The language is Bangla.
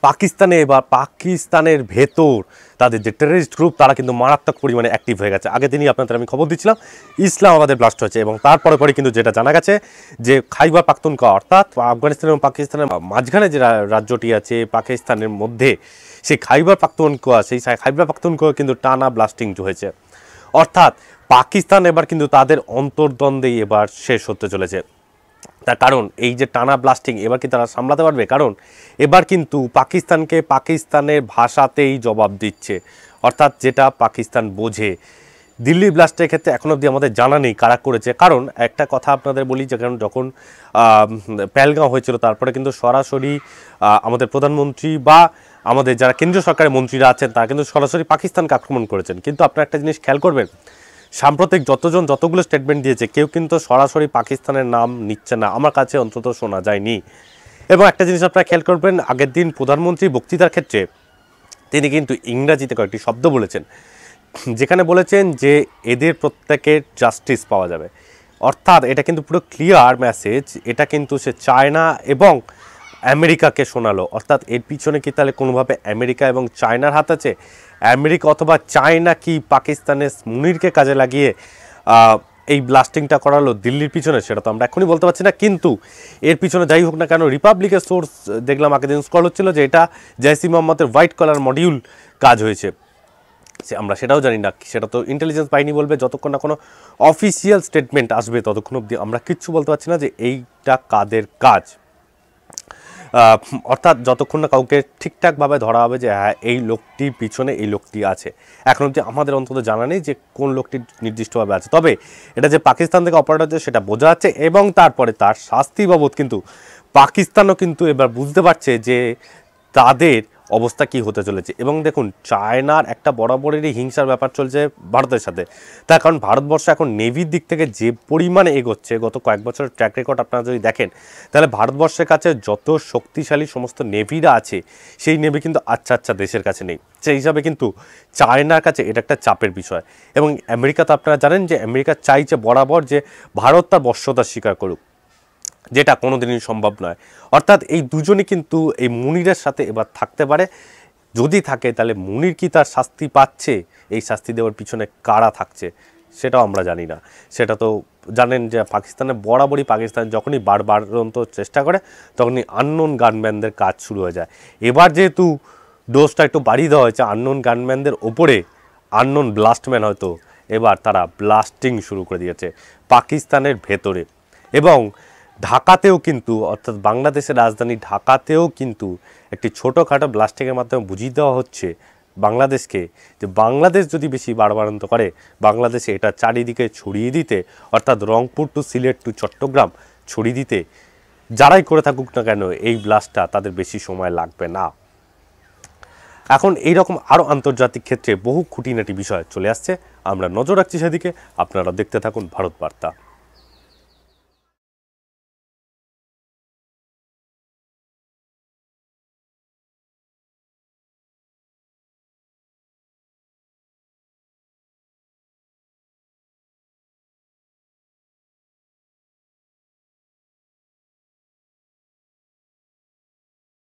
পাকিস্তানে বা পাকিস্তানের ভেতর তাদের যে টেররিস্ট গ্রুপ তারা কিন্তু মারাত্মক পরিমাণে অ্যাক্টিভ হয়ে গেছে। আগের দিনই আপনাদের আমি খবর দিচ্ছিলাম ইসলামাবাদে ব্লাস্ট হয়েছে, এবং তারপরে পরে কিন্তু যেটা জানা গেছে যে খাইবার পাখতুনখোয়া অর্থাৎ আফগানিস্তান এবং পাকিস্তানের মাঝখানে যে রাজ্যটি আছে পাকিস্তানের মধ্যে, সেই খাইবার পাখতুনখোয়া কিন্তু টানা ব্লাস্টিং হয়েছে। অর্থাৎ পাকিস্তান এবার কিন্তু তাদের অন্তর্দ্বন্দ্বেই এবার শেষ হতে চলেছে। তার কারণ এই যে টানা ব্লাস্টিং এবার কি তারা সামলাতে পারবে? কারণ এবার কিন্তু পাকিস্তানকে পাকিস্তানের ভাষাতেই জবাব দিচ্ছে, অর্থাৎ যেটা পাকিস্তান বোঝে। দিল্লি ব্লাস্টের ক্ষেত্রে এখন অবধি আমাদের জানা নেই কারা করেছে। কারণ একটা কথা আপনাদের বলি, যখন পেহেলগাঁও হয়েছিল তারপরে কিন্তু সরাসরি আমাদের প্রধানমন্ত্রী বা আমাদের যারা কেন্দ্রীয় সরকারের মন্ত্রীরা আছেন তারা কিন্তু সরাসরি পাকিস্তানকে আক্রমণ করেছেন। কিন্তু আপনারা একটা জিনিস খেয়াল করবেন, সাম্প্রতিক যতগুলো স্টেটমেন্ট দিয়েছে কেউ কিন্তু সরাসরি পাকিস্তানের নাম নিচ্ছে না, আমার কাছে অন্তত শোনা যায়নি। এবং একটা জিনিস আপনারা খেয়াল করবেন, আগের দিন প্রধানমন্ত্রী বক্তৃতার ক্ষেত্রে তিনি কিন্তু ইংরাজিতে কয়েকটি শব্দ বলেছেন, যেখানে বলেছেন যে এদের প্রত্যেকের জাস্টিস পাওয়া যাবে। অর্থাৎ এটা কিন্তু পুরো ক্লিয়ার মেসেজ, এটা কিন্তু সে চায়না এবং আমেরিকাকে শোনালো। অর্থাৎ এর পিছনে কি তাহলে কোনোভাবে আমেরিকা এবং চায়নার হাত আছে? আমেরিকা অথবা চায়না কি পাকিস্তানের মুনিরকে কাজে লাগিয়ে এই ব্লাস্টিংটা করালো দিল্লির পিছনে? সেটা তো আমরা এখনই বলতে পারছি না। কিন্তু এর পিছনে যাই হোক না কেন, রিপাবলিকের সোর্স দেখলাম আগের দিন স্ক্রল হচ্ছিল যে এটা জৈশ-ই মোহাম্মদের হোয়াইট কলার মডিউল কাজ হয়েছে। আমরা সেটাও জানি না, সেটা তো ইন্টেলিজেন্স বাহিনী বলবে। যতক্ষণ না কোনো অফিসিয়াল স্টেটমেন্ট আসবে ততক্ষণ অবধি আমরা কিচ্ছু বলতে পারছি না যে এইটা কাদের কাজ। অর্থাৎ যতক্ষণ না কাউকে ঠিকঠাকভাবে ধরা হবে যে হ্যাঁ এই লোকটির পিছনে এই লোকটি আছে, এখন অবধি আমাদের অন্তত জানা নেই যে কোন লোকটি নির্দিষ্টভাবে আছে। তবে এটা যে পাকিস্তান থেকে অপারেট হচ্ছে সেটা বোঝা যাচ্ছে, এবং তারপরে তার শাস্তি বাবদ কিন্তু পাকিস্তানও কিন্তু এবার বুঝতে পারছে যে তাদের অবস্থা কি হতে চলেছে। এবং দেখুন, চায়নার একটা বরাবরেরই হিংসার ব্যাপার চলছে ভারতের সাথে। তার কারণ ভারতবর্ষ এখন নেভির দিক থেকে যে পরিমাণে এগোচ্ছে, গত কয়েক বছরের ট্র্যাক রেকর্ড আপনারা যদি দেখেন, তাহলে ভারতবর্ষের কাছে যত শক্তিশালী সমস্ত নেভিরা আছে সেই নেভি কিন্তু আচ্ছা দেশের কাছে নেই। সেই হিসাবে কিন্তু চায়নার কাছে এটা একটা চাপের বিষয়। এবং আমেরিকা তো আপনারা জানেন যে আমেরিকা চাইছে বরাবর যে ভারত তার বশ্যতা স্বীকার করুক, যেটা কোনোদিনই সম্ভব নয়। অর্থাৎ এই দুজনই কিন্তু এই মুনিরের সাথে এবার থাকতে পারে। যদি থাকে তাহলে মুনির কি তার শাস্তি পাচ্ছে? এই শাস্তি দেওয়ার পিছনে কারা থাকছে সেটাও আমরা জানি না। সেটা তো জানেন যে পাকিস্তানে বরাবরই পাকিস্তান যখনই বারবারন্ত চেষ্টা করে তখনই আননোন গানম্যানদের কাজ শুরু হয়ে যায়। এবার যেহেতু ডোজটা একটু বাড়িয়ে দেওয়া হয়েছে আননোন গানম্যানদের ওপরে, আননোন ব্লাস্টম্যান হয়তো এবার তারা ব্লাস্টিং শুরু করে দিয়েছে পাকিস্তানের ভেতরে। এবং ঢাকাতেও কিন্তু, অর্থাৎ বাংলাদেশের রাজধানী ঢাকাতেও কিন্তু একটি ছোটোখাটো ব্লাস্টিংয়ের মাধ্যমে বুঝিয়ে দেওয়া হচ্ছে বাংলাদেশকে যে বাংলাদেশ যদি বেশি বাড়বাড়ন্ত করে বাংলাদেশে এটা চারিদিকে ছড়িয়ে দিতে, অর্থাৎ রংপুর টু সিলেট টু চট্টগ্রাম ছড়িয়ে দিতে যারাই করে থাকুক না কেন এই ব্লাস্টটা তাদের বেশি সময় লাগবে না। এখন এইরকম আরও আন্তর্জাতিক ক্ষেত্রে বহু খুঁটিনাটি বিষয় চলে আসছে, আমরা নজর রাখছি সেদিকে। আপনারা দেখতে থাকুন ভারত বার্তা।